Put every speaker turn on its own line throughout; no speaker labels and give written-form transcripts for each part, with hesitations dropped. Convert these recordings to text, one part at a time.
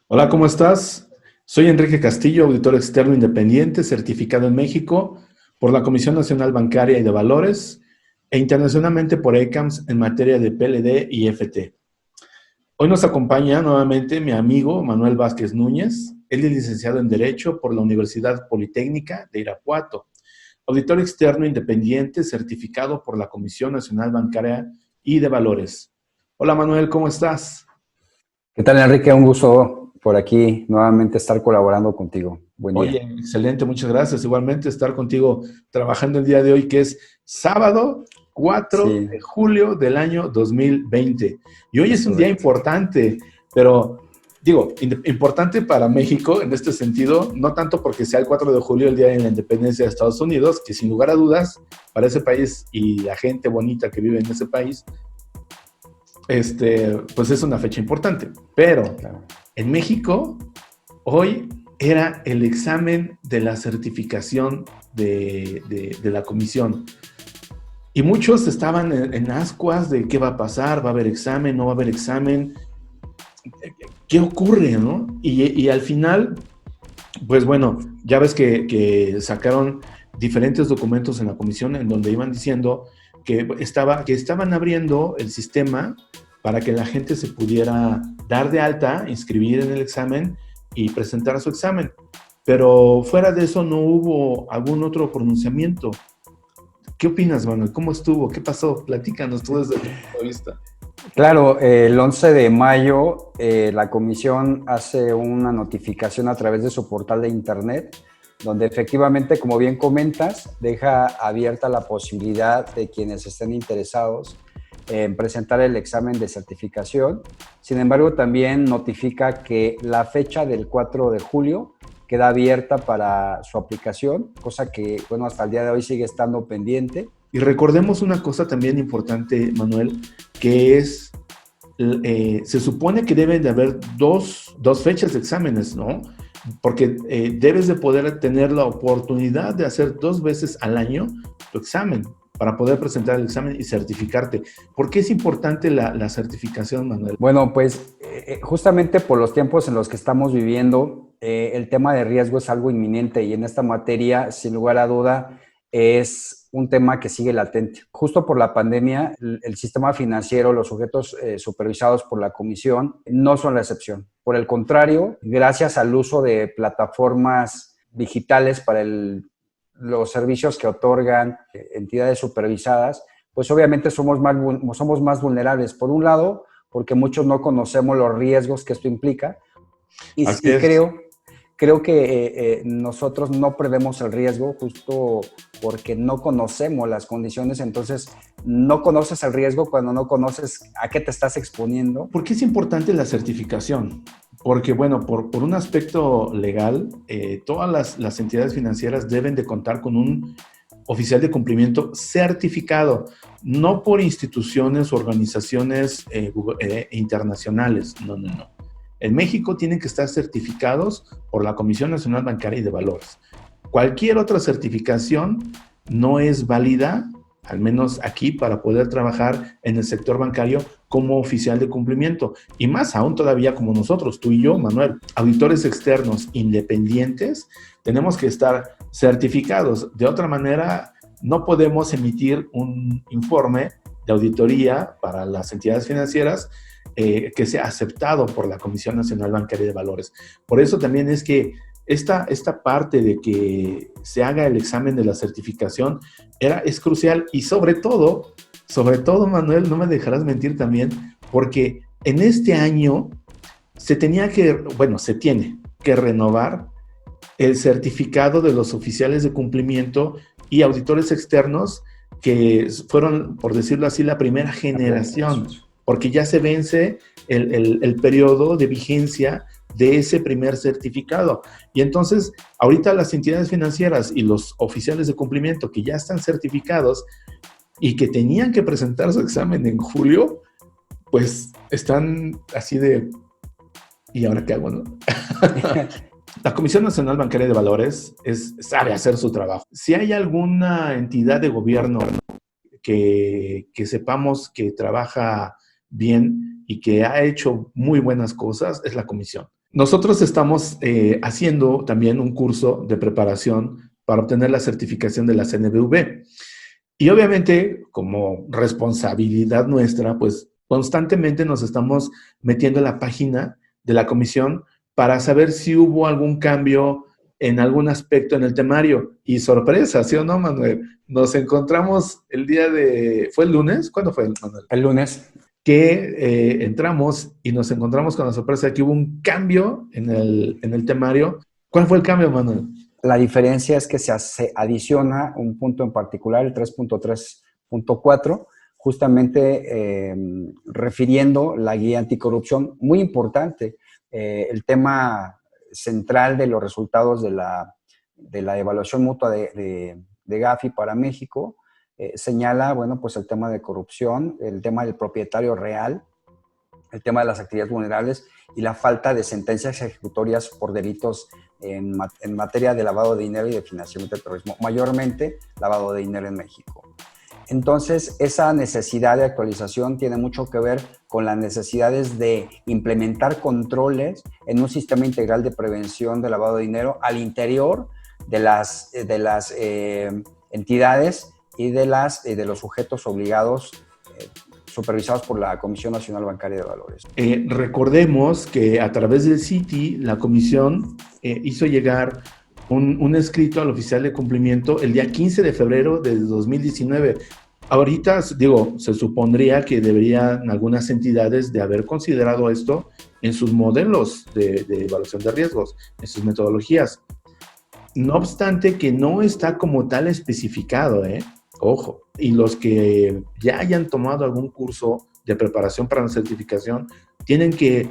Hola, ¿cómo estás? Soy Enrique Castillo, auditor externo independiente, certificado en México por la Comisión Nacional Bancaria y de Valores e internacionalmente por ECAMS en materia de PLD y FT. Hoy nos acompaña nuevamente mi amigo Manuel Vázquez Núñez. Él es licenciado en Derecho por la Universidad Politécnica de Irapuato, auditor externo independiente certificado por la Comisión Nacional Bancaria y de Valores. Hola Manuel, ¿cómo estás?
¿Qué tal, Enrique? Un gusto por aquí nuevamente estar colaborando contigo. Buen
Oye,
día.
excelente, muchas gracias. Igualmente estar contigo trabajando el día de hoy, que es sábado 4
Sí,
de julio del año 2020. Y hoy
es
es un día
correcto.
importante, pero digo, importante para México en este sentido, no tanto porque sea el 4 de julio el día de la independencia de Estados Unidos, que sin lugar a dudas, para ese país y la gente bonita que vive en ese país, pues es una fecha importante. Pero
Claro.
en México, hoy era el examen de la certificación de la comisión. Y muchos estaban en ascuas de qué va a pasar, va a haber examen, no va a haber examen, qué ocurre, ¿no? Y al final, pues bueno, ya ves que sacaron diferentes documentos en la comisión en donde iban diciendo que estaban abriendo el sistema para que la gente se pudiera dar de alta, inscribir en el examen y presentar su examen. Pero fuera de eso no hubo algún otro pronunciamiento. ¿Qué opinas, Manuel? ¿Cómo estuvo? ¿Qué pasó? Platícanos tú desde tu punto de vista.
Claro, el 11 de mayo la comisión hace una notificación a través de su portal de internet, donde efectivamente, como bien comentas, deja abierta la posibilidad de quienes estén interesados en presentar el examen de certificación. Sin embargo, también notifica que la fecha del 4 de julio queda abierta para su aplicación, cosa que, bueno, hasta el día de hoy sigue estando pendiente.
Y recordemos una cosa también importante, Manuel, que es, se supone que deben de haber dos fechas de exámenes, ¿no? Porque debes de poder tener la oportunidad de hacer 2 veces al año tu examen para poder presentar el examen y certificarte. ¿Por qué es importante la certificación, Manuel?
Bueno, pues justamente por los tiempos en los que estamos viviendo, el tema de riesgo es algo inminente y en esta materia, sin lugar a duda, es un tema que sigue latente. Justo por la pandemia, el sistema financiero, los sujetos supervisados por la comisión, no son la excepción. Por el contrario, gracias al uso de plataformas digitales para los servicios que otorgan entidades supervisadas, pues obviamente somos más vulnerables. Por un lado, porque muchos no conocemos los riesgos que esto implica
Así
y
es.
creo que nosotros no prevemos el riesgo justo porque no conocemos las condiciones, entonces no conoces el riesgo cuando no conoces a qué te estás exponiendo.
¿Por qué es importante la certificación? Porque, bueno, por un aspecto legal, todas las entidades financieras deben de contar con un oficial de cumplimiento certificado, no por instituciones o organizaciones internacionales, no, no, no. En México tienen que estar certificados por la Comisión Nacional Bancaria y de Valores. Cualquier otra certificación no es válida, al menos aquí, para poder trabajar en el sector bancario como oficial de cumplimiento. Y más aún todavía como nosotros, tú y yo, Manuel, auditores externos independientes, tenemos que estar certificados. De otra manera, no podemos emitir un informe de auditoría para las entidades financieras que sea aceptado por la Comisión Nacional Bancaria de Valores. Por eso también es que esta parte de que se haga el examen de la certificación es crucial y sobre todo, Manuel, no me dejarás mentir también, porque en este año se tiene que renovar el certificado de los oficiales de cumplimiento y auditores externos que fueron, por decirlo así, la primera generación, porque ya se vence el periodo de vigencia de ese primer certificado. Y entonces, ahorita las entidades financieras y los oficiales de cumplimiento que ya están certificados y que tenían que presentar su examen en julio, pues están así de, ¿y ahora qué hago, no? La Comisión Nacional Bancaria de Valores sabe hacer su trabajo. Si hay alguna entidad de gobierno que sepamos que trabaja bien y que ha hecho muy buenas cosas, es la Comisión. Nosotros estamos haciendo también un curso de preparación para obtener la certificación de la CNBV. Y obviamente, como responsabilidad nuestra, pues constantemente nos estamos metiendo en la página de la comisión para saber si hubo algún cambio en algún aspecto en el temario. Y sorpresa, ¿sí o no, Manuel? Nos encontramos el día de... ¿Fue el lunes? ¿Cuándo fue, Manuel?
El lunes.
Que entramos y nos encontramos con la sorpresa de que hubo un cambio en el temario. ¿Cuál fue el cambio, Manuel?
La diferencia es que se adiciona un punto en particular, el 3.3.4, justamente refiriendo la guía anticorrupción, muy importante, el tema central de los resultados de la evaluación mutua de Gafi para México, señala, bueno, pues el tema de corrupción, el tema del propietario real, el tema de las actividades vulnerables y la falta de sentencias ejecutorias por delitos en materia de lavado de dinero y de financiamiento del terrorismo, mayormente lavado de dinero en México. Entonces, esa necesidad de actualización tiene mucho que ver con las necesidades de implementar controles en un sistema integral de prevención de lavado de dinero al interior de las entidades y de los sujetos obligados supervisados por la Comisión Nacional Bancaria de Valores.
Recordemos que a través del CITI, la comisión hizo llegar un escrito al oficial de cumplimiento el día 15 de febrero de 2019. Ahorita, digo, se supondría que deberían algunas entidades de haber considerado esto en sus modelos de evaluación de riesgos, en sus metodologías. No obstante que no está como tal especificado, ojo, y los que ya hayan tomado algún curso de preparación para la certificación tienen que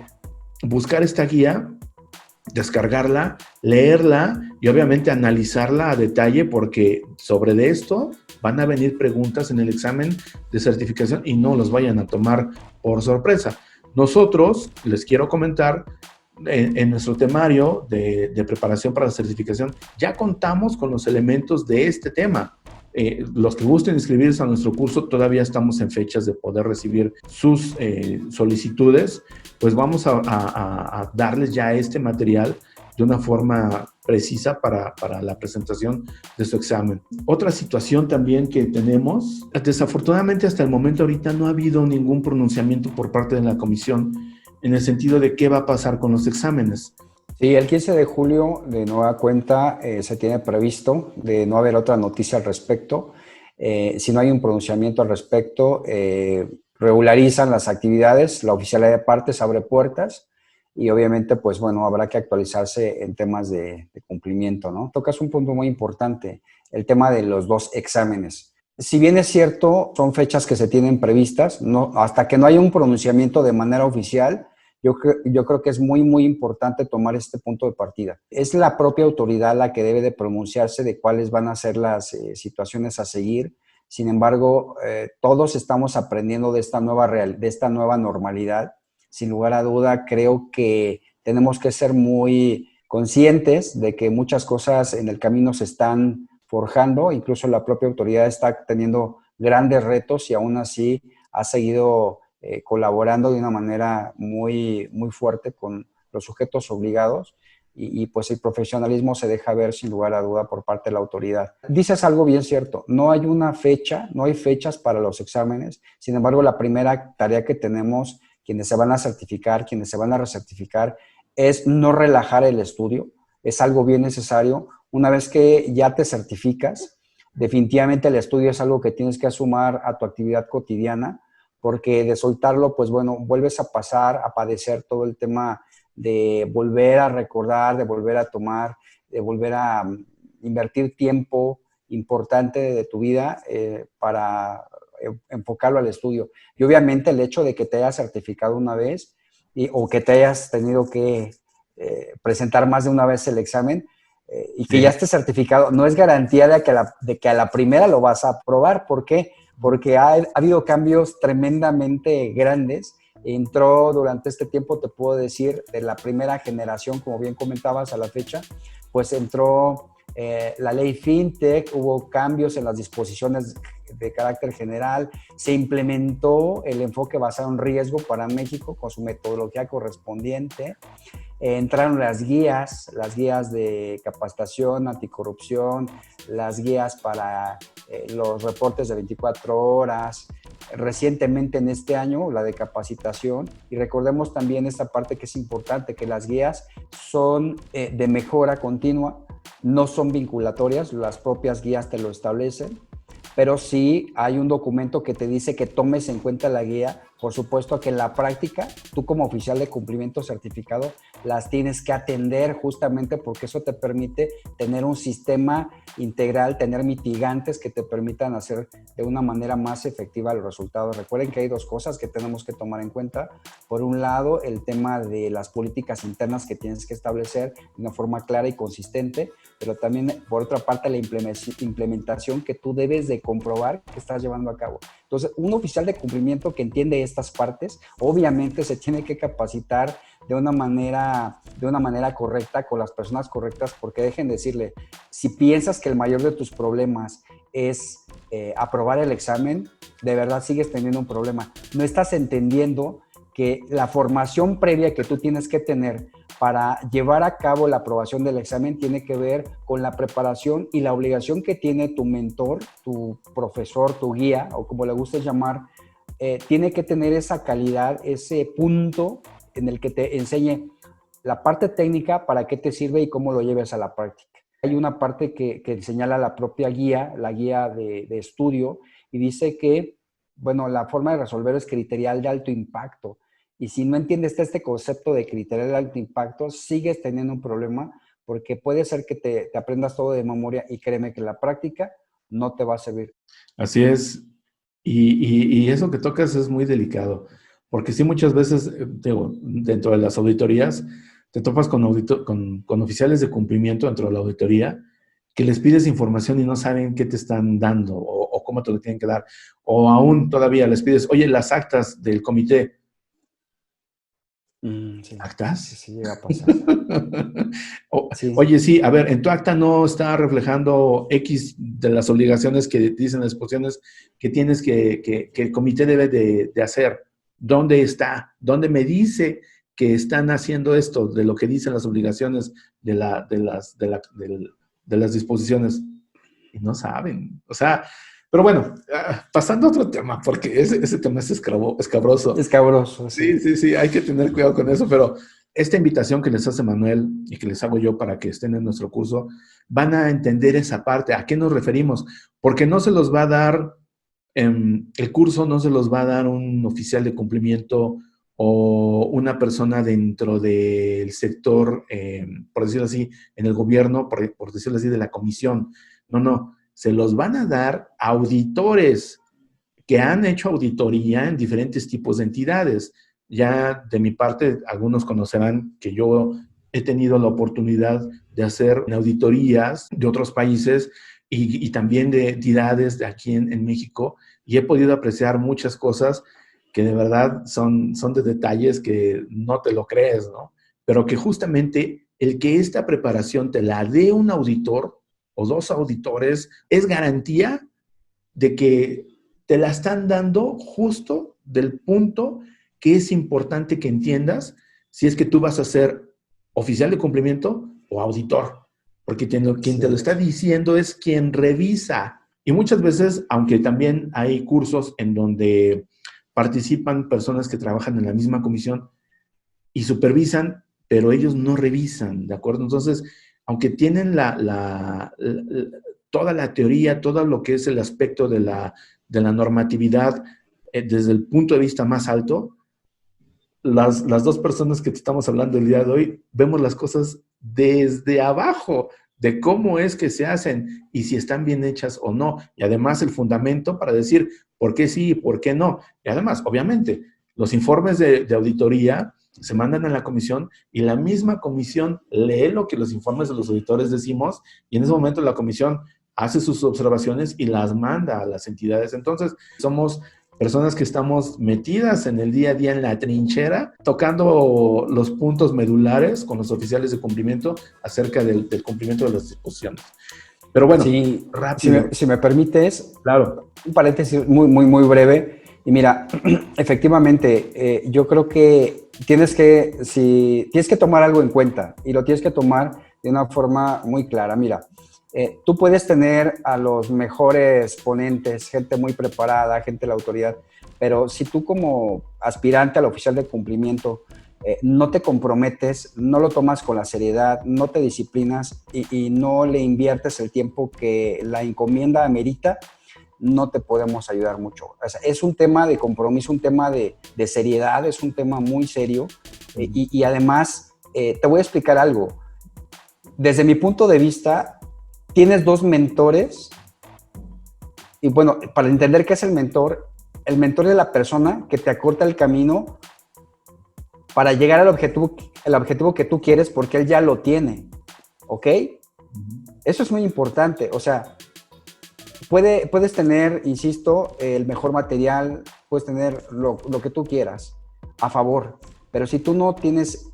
buscar esta guía, descargarla, leerla y obviamente analizarla a detalle porque sobre de esto van a venir preguntas en el examen de certificación y no los vayan a tomar por sorpresa. Nosotros, les quiero comentar, en nuestro temario de preparación para la certificación ya contamos con los elementos de este tema. Los que gusten inscribirse a nuestro curso, todavía estamos en fechas de poder recibir sus solicitudes, pues vamos a darles ya este material de una forma precisa para la presentación de su examen. Otra situación también que tenemos, desafortunadamente hasta el momento ahorita no ha habido ningún pronunciamiento por parte de la comisión en el sentido de qué va a pasar con los exámenes.
Sí, el 15 de julio, de nueva cuenta, se tiene previsto de no haber otra noticia al respecto. Si no hay un pronunciamiento al respecto, regularizan las actividades, la oficialidad de partes abre puertas y obviamente, pues bueno, habrá que actualizarse en temas de cumplimiento, ¿no? Tocas un punto muy importante, el tema de los dos exámenes. Si bien es cierto, son fechas que se tienen previstas, no, hasta que no haya un pronunciamiento de manera oficial, yo creo que es muy, muy importante tomar este punto de partida. Es la propia autoridad la que debe de pronunciarse de cuáles van a ser las situaciones a seguir. Sin embargo, todos estamos aprendiendo de esta nueva normalidad. Sin lugar a duda, creo que tenemos que ser muy conscientes de que muchas cosas en el camino se están forjando. Incluso la propia autoridad está teniendo grandes retos y aún así ha seguido colaborando de una manera muy, muy fuerte con los sujetos obligados y pues el profesionalismo se deja ver sin lugar a duda por parte de la autoridad. Dices algo bien cierto, no hay una fecha, no hay fechas para los exámenes, sin embargo la primera tarea que tenemos quienes se van a certificar, quienes se van a recertificar, es no relajar el estudio, es algo bien necesario. Una vez que ya te certificas, definitivamente el estudio es algo que tienes que sumar a tu actividad cotidiana, porque de soltarlo, pues bueno, vuelves a pasar a padecer todo el tema de volver a recordar, de volver a tomar, de volver a invertir tiempo importante de tu vida para enfocarlo al estudio. Y obviamente el hecho de que te hayas certificado una vez o que te hayas tenido que presentar más de una vez el examen y que ya estés certificado, no es garantía de que a la primera lo vas a aprobar. ¿Por qué? Porque ha habido cambios tremendamente grandes. Entró durante este tiempo, te puedo decir, de la primera generación, como bien comentabas a la fecha, pues entró la ley FinTech, hubo cambios en las disposiciones de carácter general, se implementó el enfoque basado en riesgo para México con su metodología correspondiente entraron las guías de capacitación, anticorrupción, las guías para los reportes de 24 horas, recientemente en este año la de capacitación, y recordemos también esta parte que es importante, que las guías son de mejora continua, no son vinculatorias, las propias guías te lo establecen, pero sí hay un documento que te dice que tomes en cuenta la guía. Por supuesto que en la práctica, tú como oficial de cumplimiento certificado, las tienes que atender justamente porque eso te permite tener un sistema integral, tener mitigantes que te permitan hacer de una manera más efectiva los resultados. Recuerden que hay dos cosas que tenemos que tomar en cuenta. Por un lado, el tema de las políticas internas que tienes que establecer de una forma clara y consistente, pero también, por otra parte, la implementación que tú debes de comprobar que estás llevando a cabo. Entonces, un oficial de cumplimiento que entiende estas partes, obviamente se tiene que capacitar de una manera correcta, con las personas correctas, porque dejen decirle, si piensas que el mayor de tus problemas es aprobar el examen, de verdad sigues teniendo un problema. No estás entendiendo que la formación previa que tú tienes que tener para llevar a cabo la aprobación del examen tiene que ver con la preparación y la obligación que tiene tu mentor, tu profesor, tu guía, o como le guste llamar, tiene que tener esa calidad, ese punto en el que te enseñe la parte técnica, para qué te sirve y cómo lo lleves a la práctica. Hay una parte que señala la propia guía, la guía de estudio, y dice que, bueno, la forma de resolver es criterial de alto impacto. Y si no entiendes este concepto de criterial de alto impacto, sigues teniendo un problema, porque puede ser que te aprendas todo de memoria y créeme que la práctica no te va a servir.
Así es. Y eso que tocas es muy delicado, porque sí muchas veces, digo, dentro de las auditorías, te topas con oficiales de cumplimiento dentro de la auditoría que les pides información y no saben qué te están dando o cómo te lo tienen que dar. O aún todavía les pides, oye, las actas del comité.
Sí.
¿Actas?
Sí, llega a pasar.
Sí. Oye, sí, a ver, en tu acta no está reflejando X de las obligaciones que dicen las exposiciones que tienes que el comité debe de hacer. ¿Dónde está? ¿Dónde me dice que están haciendo esto de lo que dicen las obligaciones de las disposiciones? Y no saben. O sea, pero bueno, pasando a otro tema, porque ese tema es escabroso.
Escabroso,
sí. Sí, hay que tener cuidado con eso, pero esta invitación que les hace Manuel y que les hago yo para que estén en nuestro curso, van a entender esa parte, a qué nos referimos, porque no se los va a dar, el curso no se los va a dar un oficial de cumplimiento o una persona dentro del sector, por decirlo así, en el gobierno, por decirlo así, de la comisión. No, se los van a dar auditores que han hecho auditoría en diferentes tipos de entidades. Ya de mi parte, algunos conocerán que yo he tenido la oportunidad de hacer auditorías de otros países y también de entidades de aquí en México, y he podido apreciar muchas cosas que de verdad son de detalles que no te lo crees, ¿no? Pero que justamente el que esta preparación te la dé un auditor o dos auditores es garantía de que te la están dando justo del punto que es importante que entiendas si es que tú vas a ser oficial de cumplimiento o auditor, porque quien te lo está diciendo es quien revisa. Y muchas veces, aunque también hay cursos en donde participan personas que trabajan en la misma comisión y supervisan, pero ellos no revisan, ¿de acuerdo? Entonces, aunque tienen toda la teoría, todo lo que es el aspecto de la normatividad desde el punto de vista más alto, las dos personas que te estamos hablando el día de hoy, vemos las cosas desde abajo, de cómo es que se hacen y si están bien hechas o no. Y además el fundamento para decir por qué sí y por qué no. Y además, obviamente, los informes de auditoría se mandan a la comisión y la misma comisión lee lo que los informes de los auditores decimos y en ese momento la comisión hace sus observaciones y las manda a las entidades. Entonces, somos personas que estamos metidas en el día a día en la trinchera, tocando los puntos medulares con los oficiales de cumplimiento acerca del cumplimiento de las disposiciones. Pero bueno,
sí,
rápido.
Si me permites,
claro,
un paréntesis muy breve. Y mira, efectivamente, yo creo que tienes que tomar algo en cuenta y lo tienes que tomar de una forma muy clara. Mira, tú puedes tener a los mejores ponentes, gente muy preparada, gente de la autoridad, pero si tú como aspirante al oficial de cumplimiento no te comprometes, no lo tomas con la seriedad, no te disciplinas y no le inviertes el tiempo que la encomienda amerita, no te podemos ayudar mucho. O sea, es un tema de compromiso, un tema de seriedad, es un tema muy serio y además te voy a explicar algo. Desde mi punto de vista, tienes dos mentores y bueno, para entender qué es el mentor es la persona que te acorta el camino para llegar al objetivo que tú quieres porque él ya lo tiene, ¿ok? Eso es muy importante, o sea, puedes tener, insisto, el mejor material, puedes tener lo que tú quieras a favor, pero si tú no tienes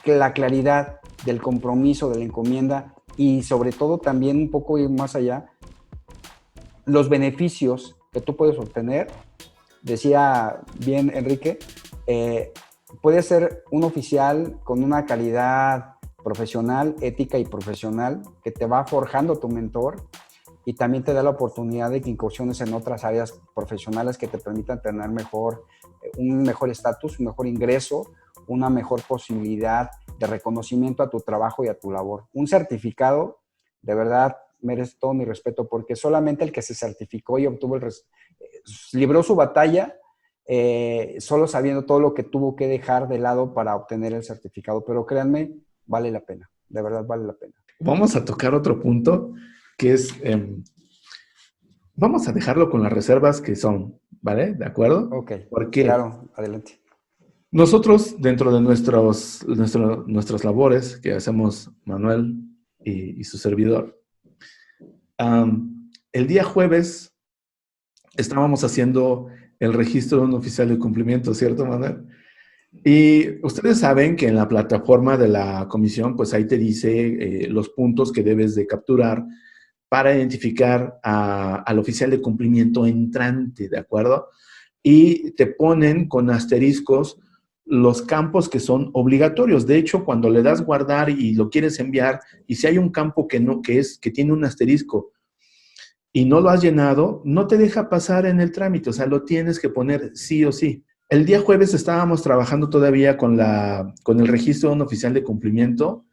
la claridad del compromiso, de la encomienda y sobre todo también un poco ir más allá, los beneficios que tú puedes obtener, decía bien Enrique, puede ser un oficial con una calidad profesional, ética y profesional que te va forjando tu mentor y también te da la oportunidad de que incursiones en otras áreas profesionales que te permitan tener un mejor estatus, un mejor ingreso, una mejor posibilidad de reconocimiento a tu trabajo y a tu labor. Un certificado, de verdad, merece todo mi respeto porque solamente el que se certificó y obtuvo libró su batalla solo sabiendo todo lo que tuvo que dejar de lado para obtener el certificado. Pero créanme, vale la pena, de verdad vale la pena.
Vamos a tocar otro punto que es, vamos a dejarlo con las reservas que son, ¿vale? ¿De acuerdo?
Ok,
Porque
claro, adelante.
nosotros, dentro de nuestras labores que hacemos Manuel y su servidor, el día jueves estábamos haciendo el registro de un oficial de cumplimiento, ¿cierto, Manuel? Y ustedes saben que en la plataforma de la comisión, pues ahí te dice los puntos que debes de capturar para identificar al oficial de cumplimiento entrante, ¿de acuerdo? Y te ponen con asteriscos los campos que son obligatorios. De hecho, cuando le das guardar y lo quieres enviar, y si hay un campo que tiene un asterisco y no lo has llenado, no te deja pasar en el trámite, o sea, lo tienes que poner sí o sí. El día jueves estábamos trabajando todavía con el registro de un oficial de cumplimiento,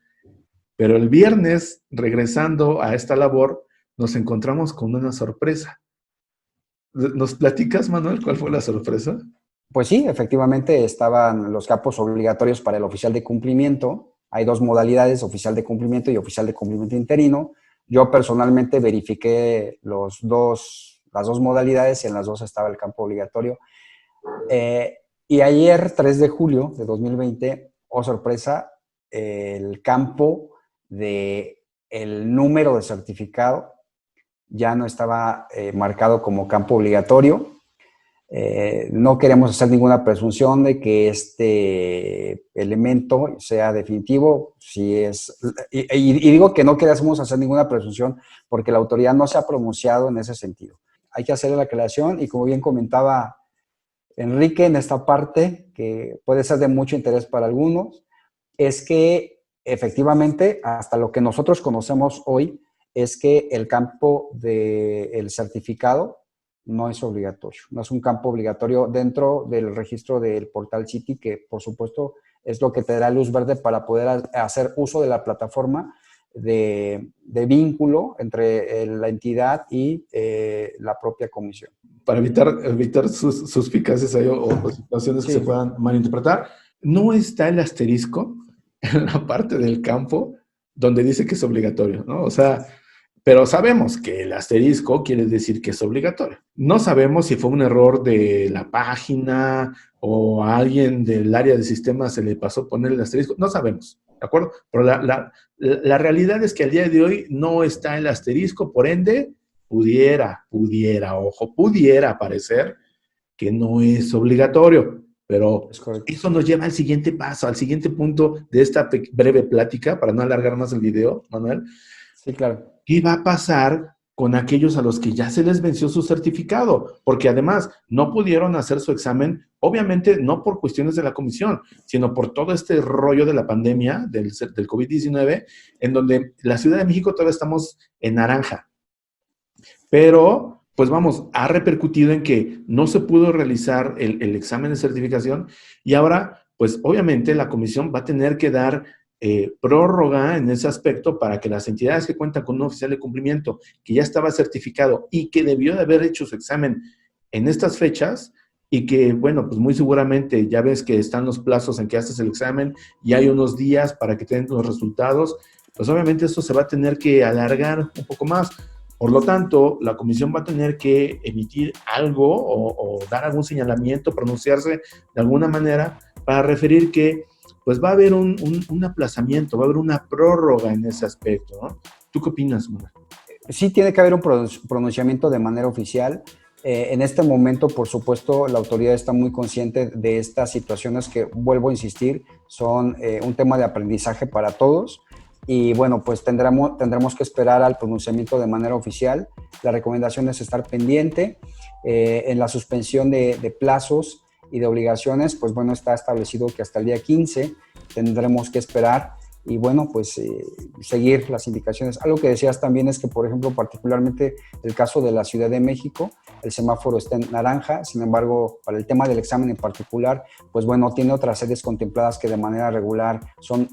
pero el viernes, regresando a esta labor, nos encontramos con una sorpresa. ¿Nos platicas, Manuel, cuál fue la sorpresa?
Pues sí, efectivamente estaban los campos obligatorios para el oficial de cumplimiento. Hay dos modalidades, oficial de cumplimiento y oficial de cumplimiento interino. Yo personalmente verifiqué las dos modalidades y en las dos estaba el campo obligatorio. Y ayer, 3 de julio de 2020, oh sorpresa, el campo del número de certificado ya no estaba marcado como campo obligatorio. No queremos hacer ninguna presunción de que este elemento sea definitivo. Y digo que no queremos hacer ninguna presunción porque la autoridad no se ha pronunciado en ese sentido. Hay que hacer la aclaración y como bien comentaba Enrique en esta parte, que puede ser de mucho interés para algunos, es que efectivamente, hasta lo que nosotros conocemos hoy, es que el campo del certificado no es obligatorio, no es un campo obligatorio dentro del registro del portal Citi, que por supuesto es lo que te da luz verde para poder hacer uso de la plataforma de vínculo entre la entidad y la propia comisión.
Para evitar suspicacias o situaciones que se puedan malinterpretar, no está el asterisco en la parte del campo donde dice que es obligatorio, ¿no? O sea, pero sabemos que el asterisco quiere decir que es obligatorio. No sabemos si fue un error de la página o a alguien del área de sistemas se le pasó poner el asterisco. No sabemos, ¿de acuerdo? Pero la realidad es que al día de hoy no está el asterisco, por ende, pudiera parecer que no es obligatorio. Pero eso nos lleva al siguiente paso, al siguiente punto de esta breve plática, para no alargar más el video, Manuel.
Sí, claro.
¿Qué va a pasar con aquellos a los que ya se les venció su certificado? Porque además no pudieron hacer su examen Obviamente no por cuestiones de la comisión, sino por todo este rollo de la pandemia del COVID-19, en donde la Ciudad de México todavía estamos en naranja. Pero, pues vamos, ha repercutido en que no se pudo realizar el examen de certificación y ahora, pues obviamente la comisión va a tener que dar prórroga en ese aspecto para que las entidades que cuentan con un oficial de cumplimiento que ya estaba certificado y que debió de haber hecho su examen en estas fechas y que, bueno, pues muy seguramente ya ves que están los plazos en que haces el examen y hay unos días para que tengan los resultados, pues obviamente esto se va a tener que alargar un poco más. Por lo tanto, la comisión va a tener que emitir algo o dar algún señalamiento, pronunciarse de alguna manera para referir que pues va a haber un aplazamiento, va a haber una prórroga en ese aspecto, ¿no? ¿Tú qué opinas, Manuel?
Sí tiene que haber un pronunciamiento de manera oficial. En este momento, por supuesto, la autoridad está muy consciente de estas situaciones que, vuelvo a insistir, son un tema de aprendizaje para todos. Y bueno, pues tendremos que esperar al pronunciamiento de manera oficial. La recomendación es estar pendiente. En la suspensión de plazos y de obligaciones, pues bueno, está establecido que hasta el día 15 tendremos que esperar y bueno, pues seguir las indicaciones. Algo que decías también es que, por ejemplo, particularmente el caso de la Ciudad de México, el semáforo está en naranja, sin embargo, para el tema del examen en particular, pues bueno, tiene otras sedes contempladas que de manera regular son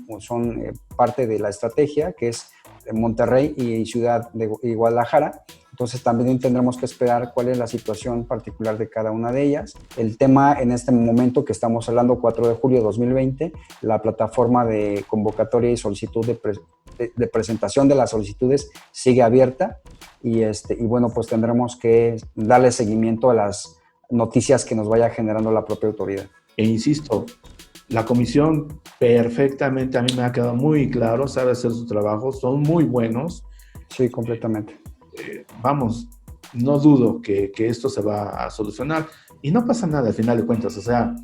parte de la estrategia, que es Monterrey y Ciudad de Guadalajara. Entonces también tendremos que esperar cuál es la situación particular de cada una de ellas. El tema en este momento que estamos hablando, 4 de julio de 2020, la plataforma de convocatoria y solicitud de presentación de las solicitudes sigue abierta y bueno, pues tendremos que darle seguimiento a las noticias que nos vaya generando la propia autoridad.
E insisto, la comisión perfectamente, a mí me ha quedado muy claro, sabe hacer su trabajo, son muy buenos.
Sí, completamente.
Vamos, no dudo que esto se va a solucionar y no pasa nada al final de cuentas, o sea,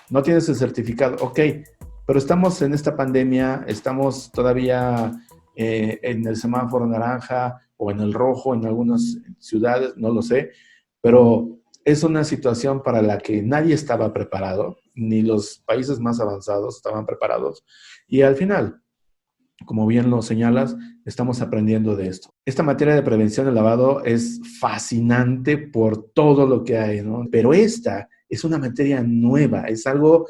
no tienes el certificado, ok, pero estamos en esta pandemia, estamos todavía en el semáforo naranja o en el rojo en algunas ciudades, no lo sé, pero es una situación para la que nadie estaba preparado, ni los países más avanzados estaban preparados y al final, como bien lo señalas, estamos aprendiendo de esto. Esta materia de prevención del lavado es fascinante por todo lo que hay, ¿no? Pero esta es una materia nueva, es algo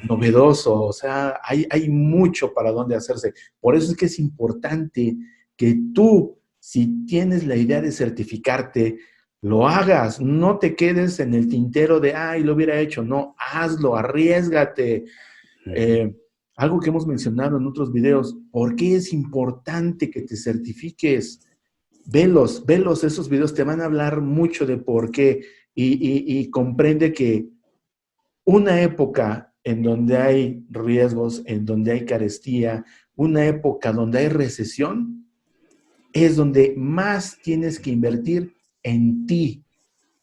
novedoso, o sea, hay mucho para dónde hacerse. Por eso es que es importante que tú, si tienes la idea de certificarte, lo hagas, no te quedes en el tintero de, ay, lo hubiera hecho, no, hazlo, arriésgate. Algo que hemos mencionado en otros videos, ¿por qué es importante que te certifiques? Velos, esos videos te van a hablar mucho de por qué y comprende que una época en donde hay riesgos, en donde hay carestía, una época donde hay recesión, es donde más tienes que invertir en ti,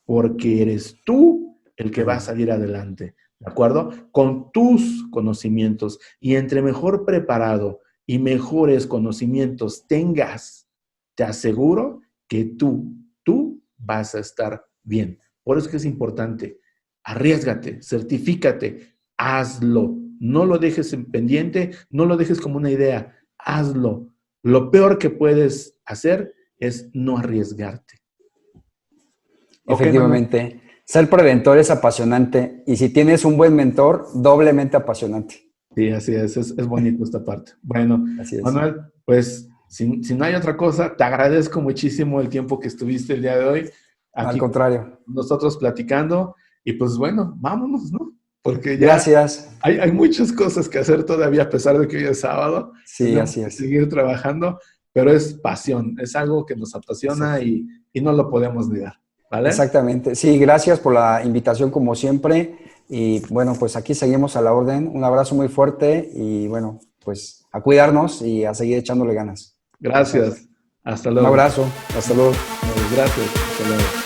porque eres tú el que va a salir adelante. ¿De acuerdo? Con tus conocimientos y entre mejor preparado y mejores conocimientos tengas, te aseguro que tú vas a estar bien. Por eso es que es importante. Arriésgate, certifícate, hazlo. No lo dejes en pendiente, no lo dejes como una idea, hazlo. Lo peor que puedes hacer es no arriesgarte.
Efectivamente. Okay, ser preventor es apasionante y si tienes un buen mentor, doblemente apasionante.
Sí, así es bonito esta parte. Bueno, así es. Manuel, pues si no hay otra cosa, te agradezco muchísimo el tiempo que estuviste el día de hoy aquí.
Al contrario.
Nosotros platicando y pues bueno, vámonos, ¿no? Porque ya
gracias.
Hay muchas cosas que hacer todavía a pesar de que hoy es sábado.
Sí, tenemos así es.
Seguir trabajando, pero es pasión, es algo que nos apasiona y no lo podemos negar. ¿Vale?
Exactamente. Sí, gracias por la invitación como siempre. Y bueno, pues aquí seguimos a la orden. Un abrazo muy fuerte y bueno, pues a cuidarnos y a seguir echándole ganas.
Gracias. Hasta luego.
Un abrazo. Hasta luego.
Gracias. Hasta luego.